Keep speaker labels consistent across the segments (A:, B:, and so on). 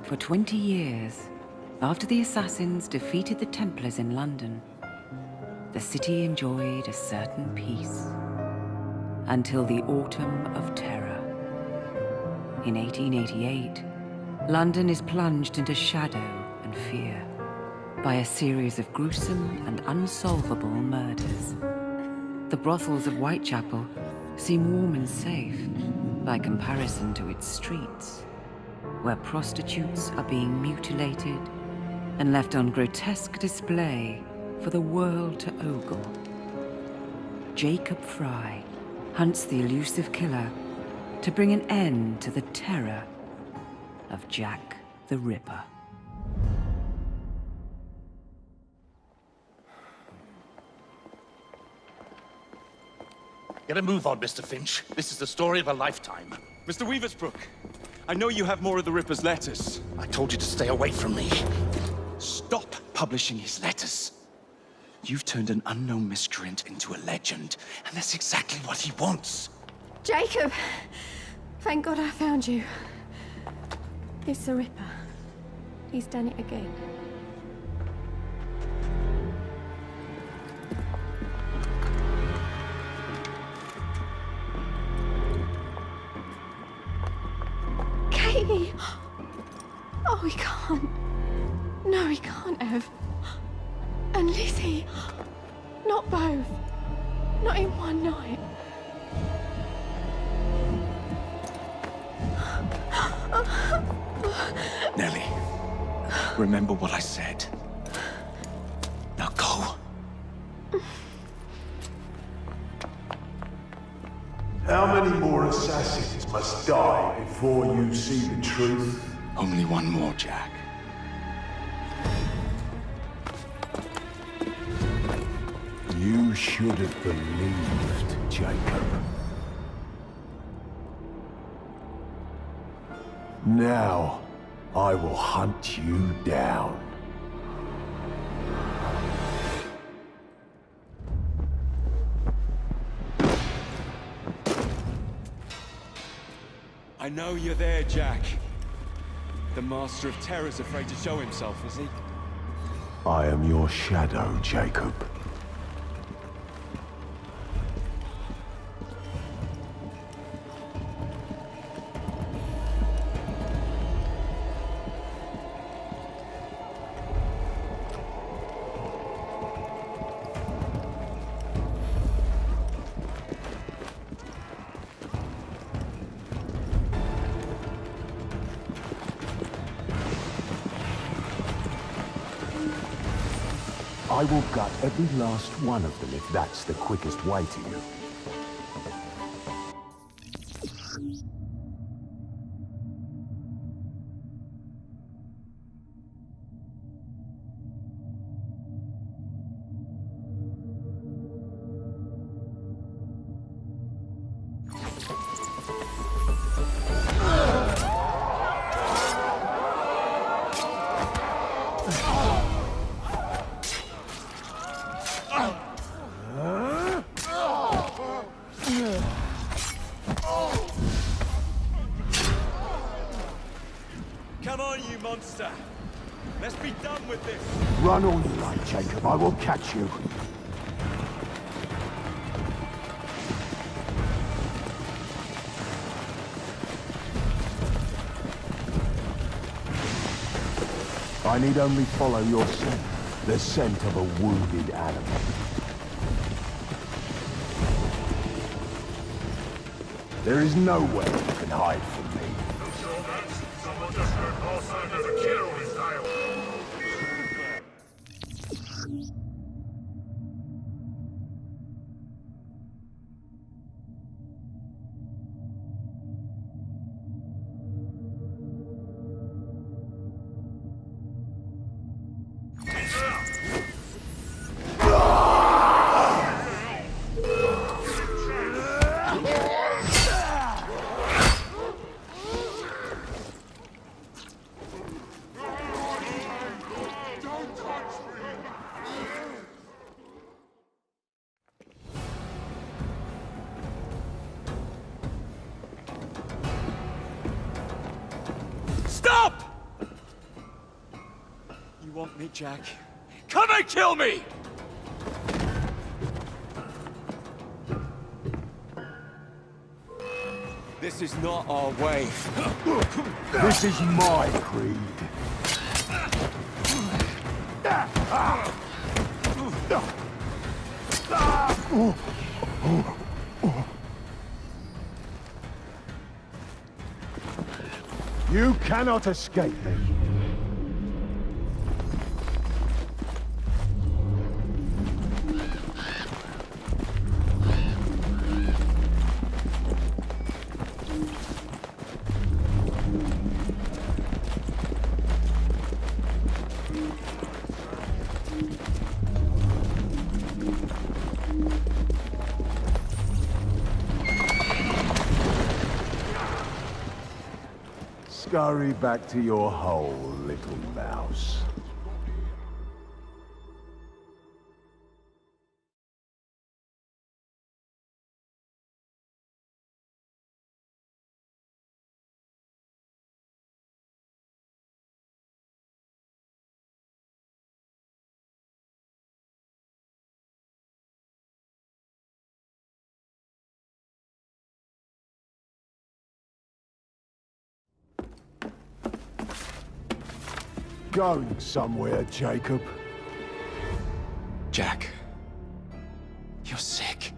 A: For 20 years, after the Assassins defeated the Templars in London, the city enjoyed a certain peace. Until the Autumn of Terror. In 1888, London is plunged into shadow and fear by a series of gruesome and unsolvable murders. The brothels of Whitechapel seem warm and safe by comparison to its streets, where prostitutes are being mutilated and left on grotesque display for the world to ogle. Jacob Frye hunts the elusive killer to bring an end to the terror of Jack the Ripper.
B: Get a move on, Mr. Finch. This is the story of a lifetime.
C: Mr. Weaversbrook, I know you have more of the Ripper's letters.
B: I told you to stay away from me.
C: Stop publishing his letters. You've turned an unknown miscreant into a legend, and that's exactly what he wants.
D: Jacob! Thank God I found you. It's the Ripper. He's done it again. Katie! Oh, he can't. No, he can't have. And Lizzie. Not both. Not in one night.
C: Nellie, remember what I said. Now go.
E: How many more assassins must die before you see the truth?
C: Only one more, Jack.
E: You should have believed, Jacob. Now, I will hunt you down.
C: I know you're there, Jack. The Master of Terror's afraid to show himself, is he?
E: I am your shadow, Jacob. I will gut every last one of them if that's the quickest way to you.
C: Come on, you monster! Let's be done with this!
E: Run all you like, Jacob. I will catch you. I need only follow your scent. The scent of a wounded animal. There is nowhere you can hide from me.
F: Someone just heard all signs of a killer on his dial.
C: Stop! want me, Jack? Come and kill me! This is not our way.
E: This is my creed. You cannot escape me. Scurry back to your hole, little mouse. Going somewhere, Jacob.
C: Jack, you're sick.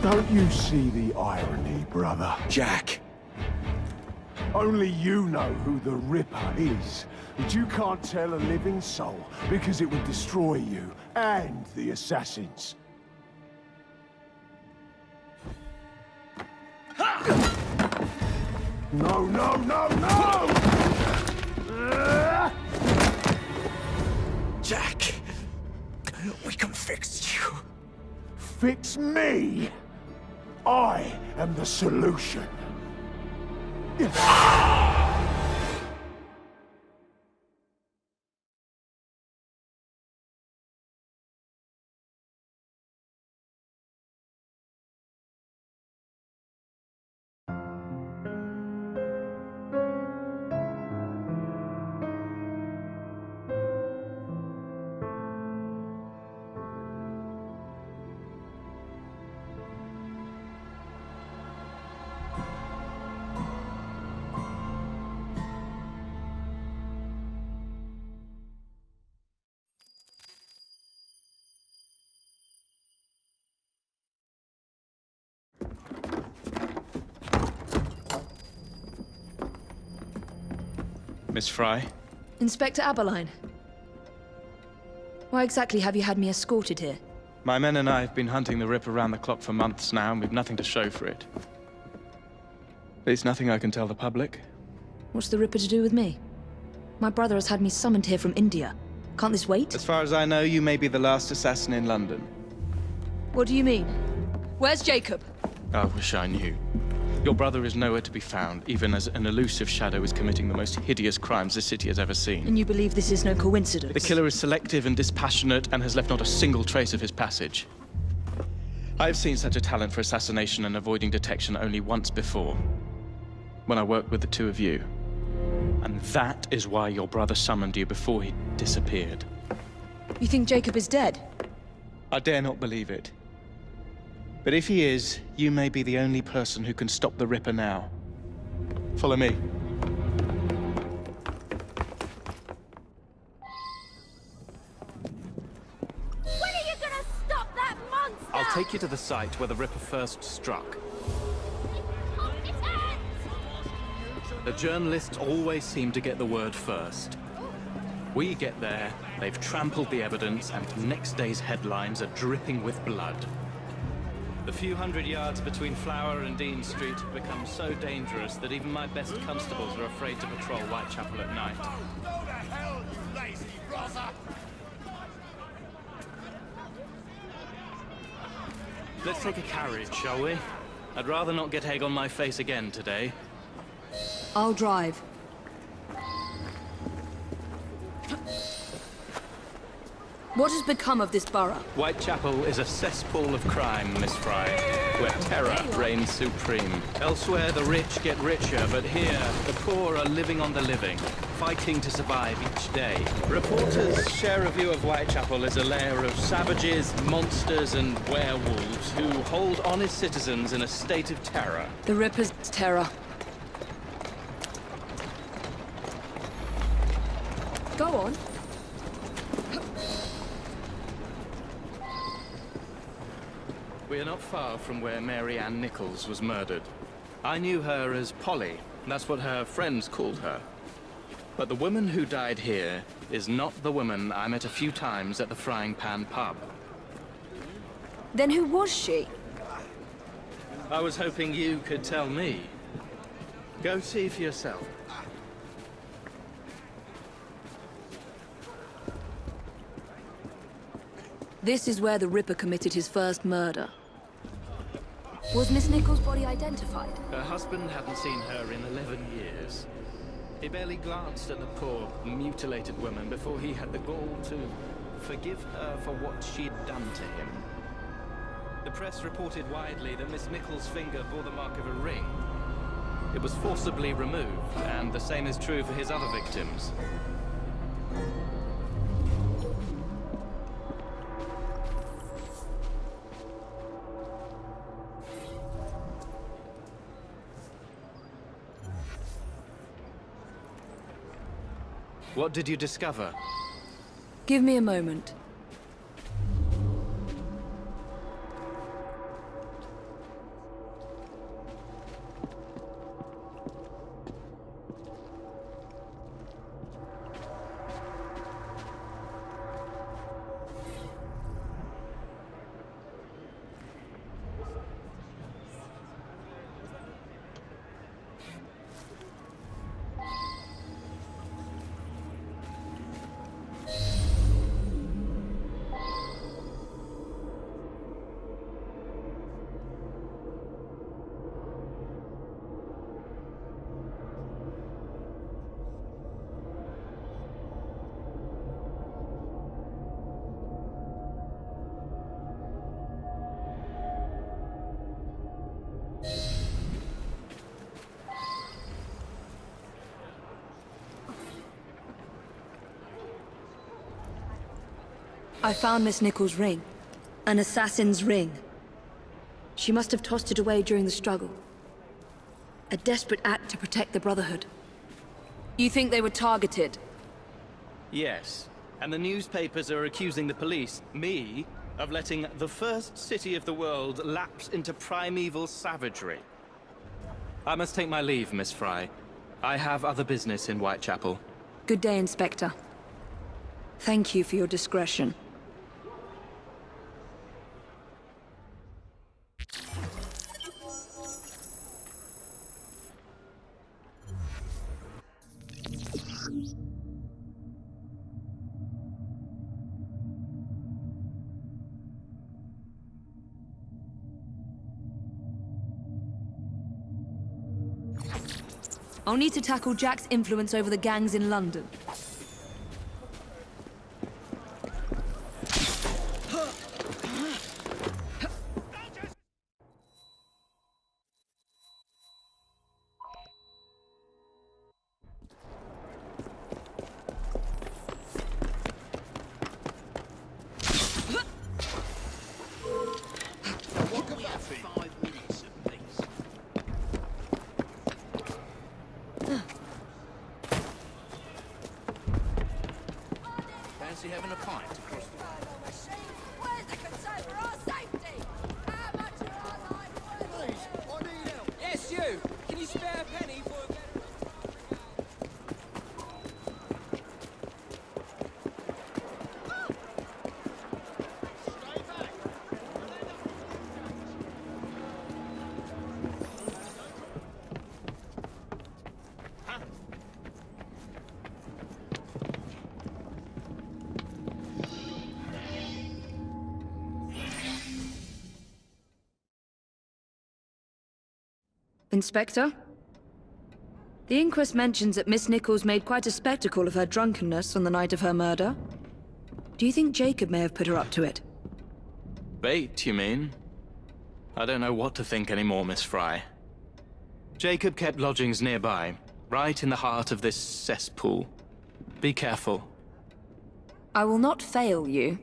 E: Don't you see the irony, brother?
C: Jack.
E: Only you know who the Ripper is. But you can't tell a living soul because it would destroy you and the assassins. No, no, no, no!
C: Jack, we can fix you.
E: Fix me? I am the solution.
C: Miss Frye?
G: Inspector Aberline. Why exactly have you had me escorted here?
C: My men and I have been hunting the Ripper around the clock for months now, and we've nothing to show for it. At least nothing I can tell the public.
G: What's the Ripper to do with me? My brother has had me summoned here from India. Can't this wait?
C: As far as I know, you may be the last assassin in London.
G: What do you mean? Where's Jacob?
C: I wish I knew. Your brother is nowhere to be found, even as an elusive shadow is committing the most hideous crimes this city has ever seen.
G: And you believe this is no coincidence?
C: The killer is selective and dispassionate and has left not a single trace of his passage. I've seen such a talent for assassination and avoiding detection only once before, when I worked with the two of you. And that is why your brother summoned you before he disappeared.
G: You think Jacob is dead?
C: I dare not believe it. But if he is, you may be the only person who can stop the Ripper now. Follow me.
D: When are you gonna stop that monster?
H: I'll take you to the site where the Ripper first struck. The journalists always seem to get the word first. We get there, they've trampled the evidence, and next day's headlines are dripping with blood. The few hundred yards between Flower and Dean Street have become so dangerous that even my best constables are afraid to patrol Whitechapel at night.
B: Go to hell, you lazy rotter!
H: Let's take a carriage, shall we? I'd rather not get egg on my face again today.
G: I'll drive. What has become of this borough?
H: Whitechapel is a cesspool of crime, Miss Frye, where terror reigns supreme. Elsewhere, the rich get richer, but here, the poor are living on the living, fighting to survive each day. Reporters share a view of Whitechapel as a lair of savages, monsters, and werewolves who hold honest citizens in a state of terror.
G: The Ripper's terror. Go on.
H: We are not far from where Mary Ann Nichols was murdered. I knew her as Polly. That's what her friends called her. But the woman who died here is not the woman I met a few times at the Frying Pan pub.
G: Then who was she?
H: I was hoping you could tell me. Go see for yourself.
G: This is where the Ripper committed his first murder. Was Miss Nichols' body identified?
H: Her husband hadn't seen her in 11 years. He barely glanced at the poor, mutilated woman before he had the gall to forgive her for what she'd done to him. The press reported widely that Miss Nichols' finger bore the mark of a ring. It was forcibly removed, and the same is true for his other victims. What did you discover?
G: Give me a moment. I found Miss Nichols' ring. An assassin's ring. She must have tossed it away during the struggle. A desperate act to protect the Brotherhood. You think they were targeted?
H: Yes. And the newspapers are accusing the police, me, of letting the first city of the world lapse into primeval savagery. I must take my leave, Miss Frye. I have other business in Whitechapel.
G: Good day, Inspector. Thank you for your discretion. I'll need to tackle Jack's influence over the gangs in London.
B: Fancy having a pint across the...
D: Where's the concern for our safety? How much are our lives worth?
I: Please, I need help. Yes, you. Can you spare a penny for a...
G: Inspector? The inquest mentions that Miss Nichols made quite a spectacle of her drunkenness on the night of her murder. Do you think Jacob may have put her up to it?
H: Bait, you mean? I don't know what to think anymore, Miss Frye. Jacob kept lodgings nearby, right in the heart of this cesspool. Be careful.
G: I will not fail you.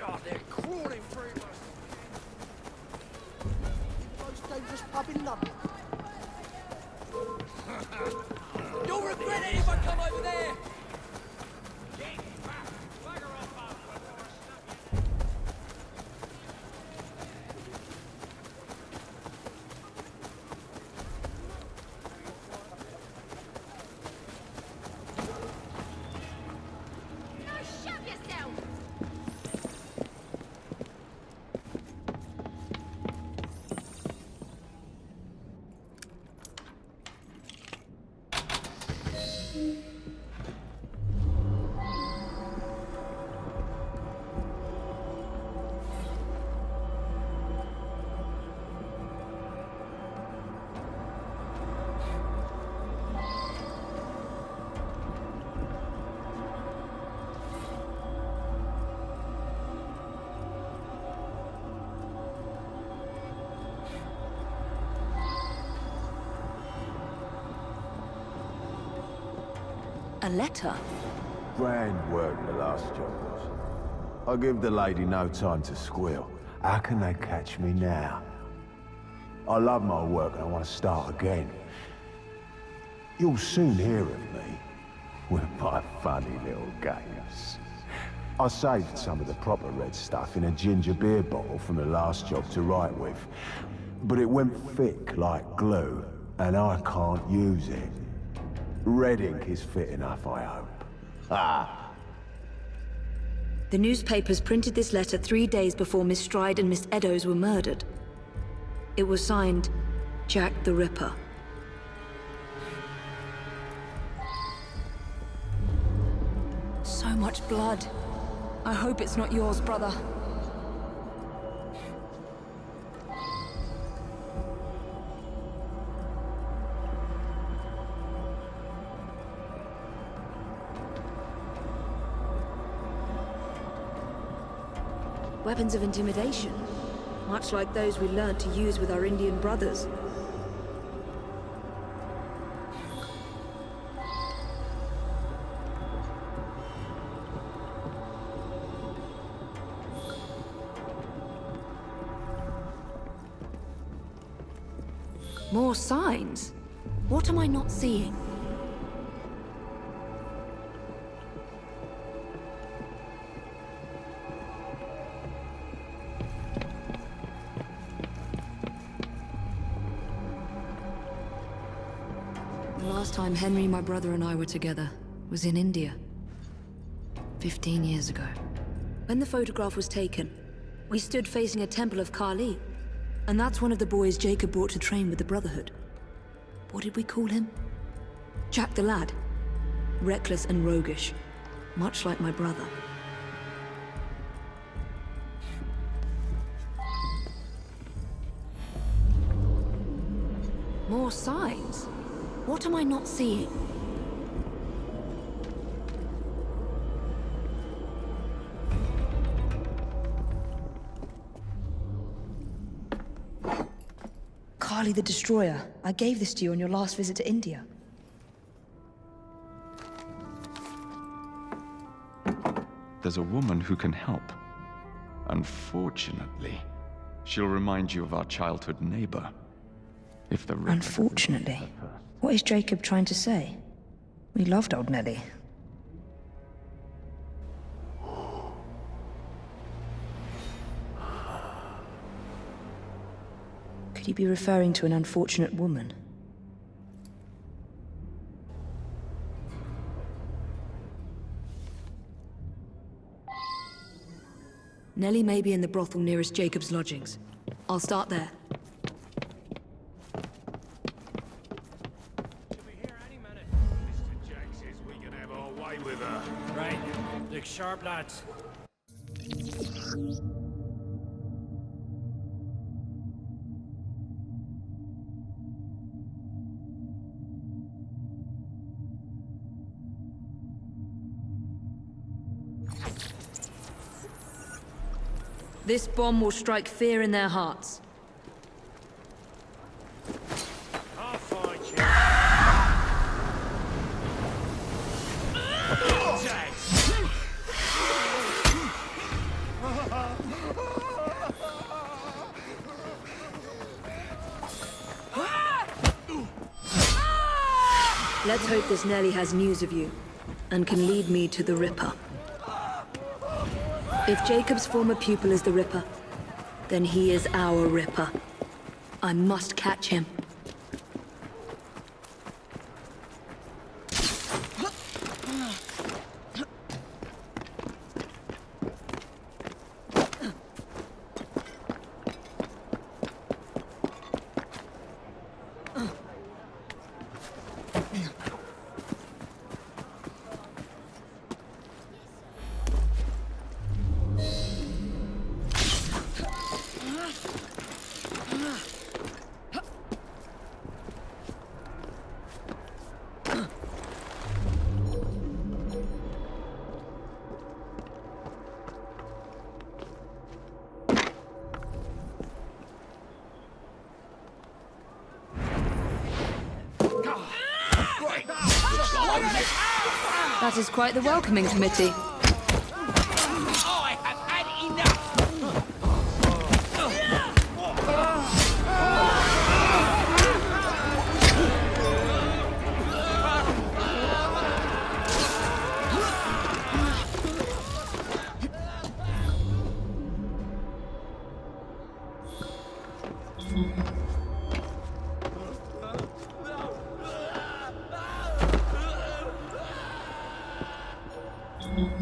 I: God, they're crawling through us. Most dangerous pub in London. You'll regret it if I come over there! A letter?
E: Grand work the last job was. I give the lady no time to squeal. How can they catch me now? I love my work and I want to start again. You'll soon hear of me with my funny little games. I saved some of the proper red stuff in a ginger beer bottle from the last job to write with. But it went thick like glue, and I can't use it. Red ink is fit enough, I hope. Ah!
G: The newspapers printed this letter 3 days before Miss Stride and Miss Eddowes were murdered. It was signed, Jack the Ripper. So much blood. I hope it's not yours, brother. Weapons of intimidation, much like those we learned to use with our Indian brothers. More signs? What am I not seeing? The last time Henry, my brother, and I were together was in India. 15 years ago. When the photograph was taken, we stood facing a temple of Crawley. And that's one of the boys Jacob brought to train with the Brotherhood. What did we call him? Jack the Lad. Reckless and roguish, much like my brother. More signs? What am I not seeing?
J: Crawley the Destroyer. I gave this to you on your last visit to India.
K: There's a woman who can help. Unfortunately, she'll remind you of our childhood neighbor. If the Ripper
J: Unfortunately? What is Jacob trying to say? We loved old Nelly. Could he be referring to an unfortunate woman?
G: Nelly may be in the brothel nearest Jacob's lodgings. I'll start there.
F: Mr. Jack says we can have our way with her.
I: Right. Look sharp, lads.
G: This bomb will strike fear in their hearts.
F: I'll find you.
G: Let's hope this Nelly has news of you, and can lead me to the Ripper. If Jacob's former pupil is the Ripper, then he is our Ripper. I must catch him. That is quite the welcoming committee.
I: I have had enough!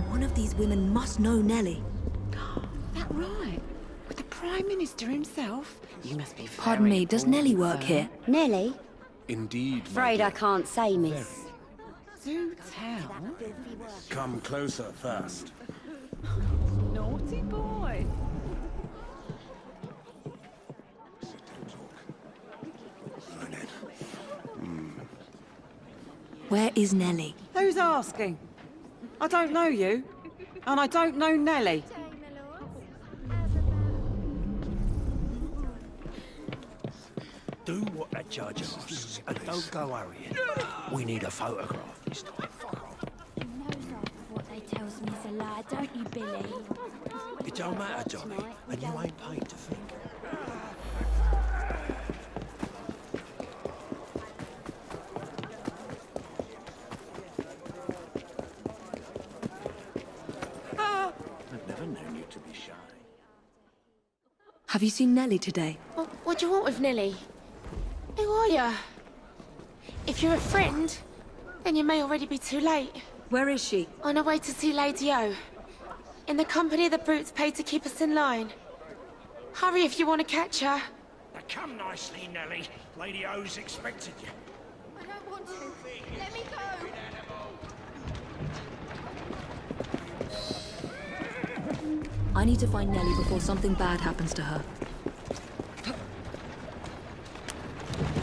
G: One of these women must know Nelly.
A: That right? With the Prime Minister himself? You must be
G: Pardon me, does Nelly work here?
L: Nelly?
B: Indeed,
L: Afraid I can't say, miss.
A: Do tell.
B: Come closer first.
A: Naughty boy.
G: Where is Nelly?
M: Who's asking? I don't know you, and I don't know Nelly.
B: Do what the judge asks, and don't go worrying. We need a photograph this time. Fuck off.
L: You know half of what they tells me is a lie, don't you, Billy?
B: It don't matter, Johnny, and you ain't paid to think. I've never known you to be shy.
G: Have you seen Nelly today?
D: What do you want with Nelly? Who are you? If you're a friend, then you may already be too late.
G: Where is she?
D: On her way to see Lady O. In the company of the brutes paid to keep us in line. Hurry if you want to catch her.
F: Now come nicely, Nelly. Lady O's expected you.
D: I don't want to. Let me go.
G: I need to find Nelly before something bad happens to her.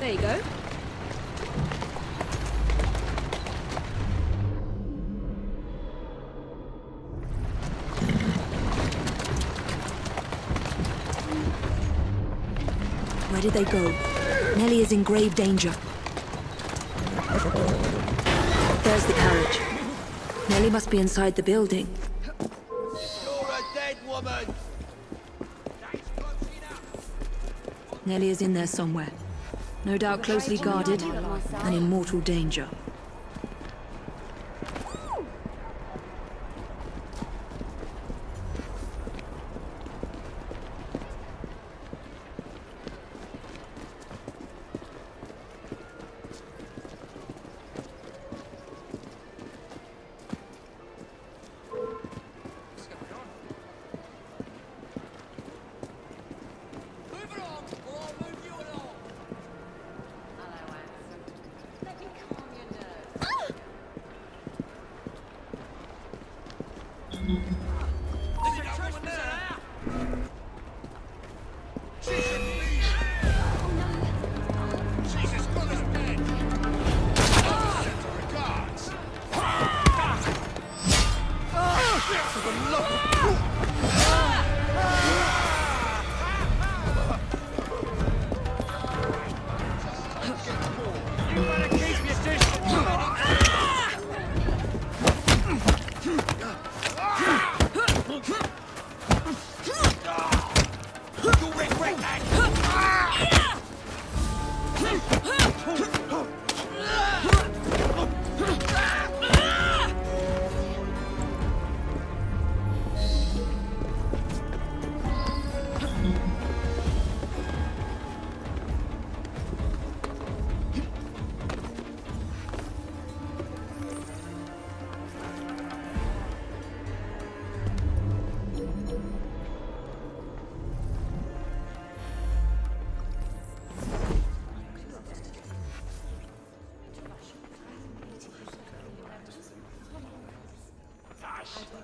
G: There you go. Where did they go? Nelly is in grave danger. There's the carriage. Nelly must be inside the building.
I: You're a dead woman!
G: Nellie is in there somewhere. No doubt closely guarded and in mortal danger.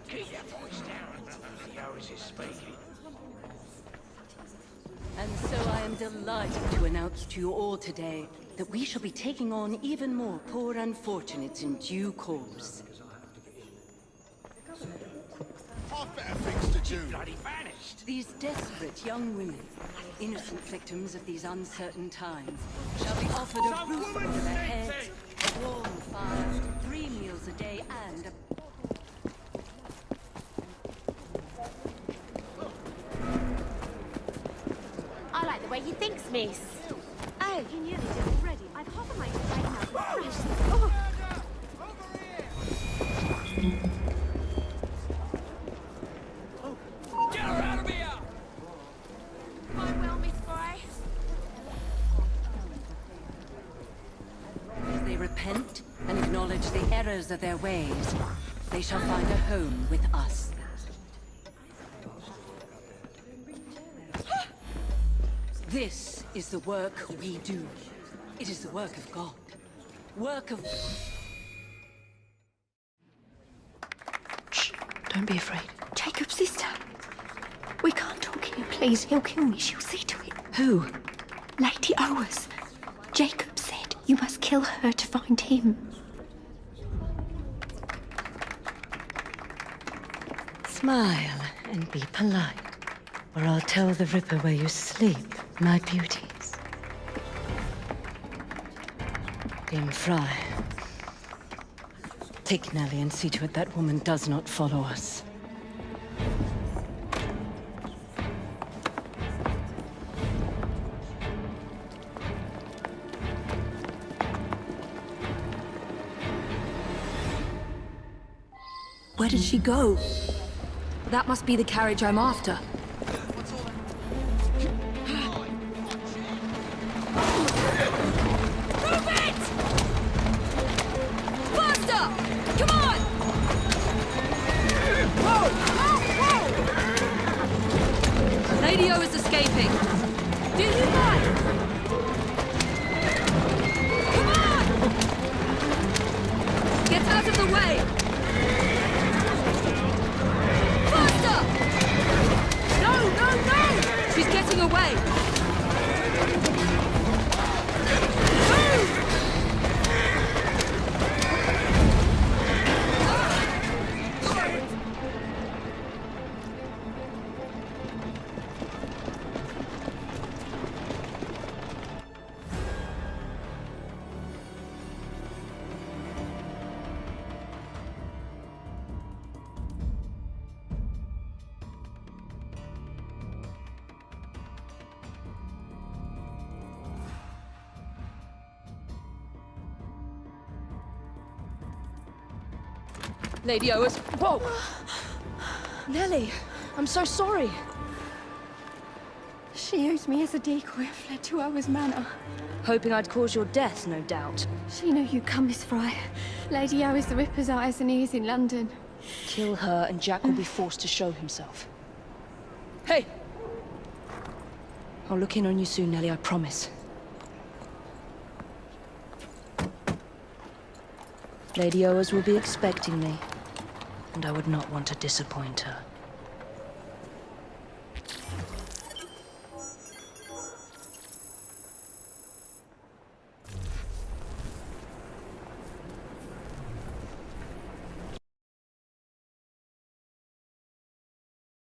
B: Keep your voice down. The Amos is speaking.
N: And so I am delighted to announce to you all today that we shall be taking on even more poor unfortunates in due course.
B: I've better things to do. Bloody vanished.
N: These desperate young women, innocent victims of these uncertain times, shall be offered a roof over their heads, a warm fire, 3 meals a day, and a...
L: I like the way he thinks, miss. Oh, you nearly did already. I've half of my brain now. Oh.
I: Get her out of here!
L: Quite well, Miss Frye.
N: As they repent and acknowledge the errors of their ways, they shall find a home with us. This is the work we do. It is the work of God. Work of...
J: Shh, don't be afraid.
D: Jacob's sister. We can't talk here, please. He'll kill me. She'll see to it.
J: Who?
D: Lady Owers. Jacob said you must kill her to find him.
N: Smile and be polite, or I'll tell the Ripper where you sleep, my beauties. Evie Frye. Take Nellie and see to it that woman does not follow us.
G: Where did she go? That must be the carriage I'm after. Lady O is escaping. Do you mind? Come on! Get out of the way! Faster! No, no, no! She's getting away! Move! Lady Owers. Whoa! Nellie, I'm so sorry.
D: She used me as a decoy and fled to Ower's manor.
G: Hoping I'd cause your death, no doubt.
D: She knew you'd come, Miss Frye. Lady O is the Ripper's eyes and ears in London.
G: Kill her and Jack will be forced to show himself. Hey! I'll look in on you soon, Nellie, I promise. Lady Owers will be expecting me, and I would not want to disappoint her.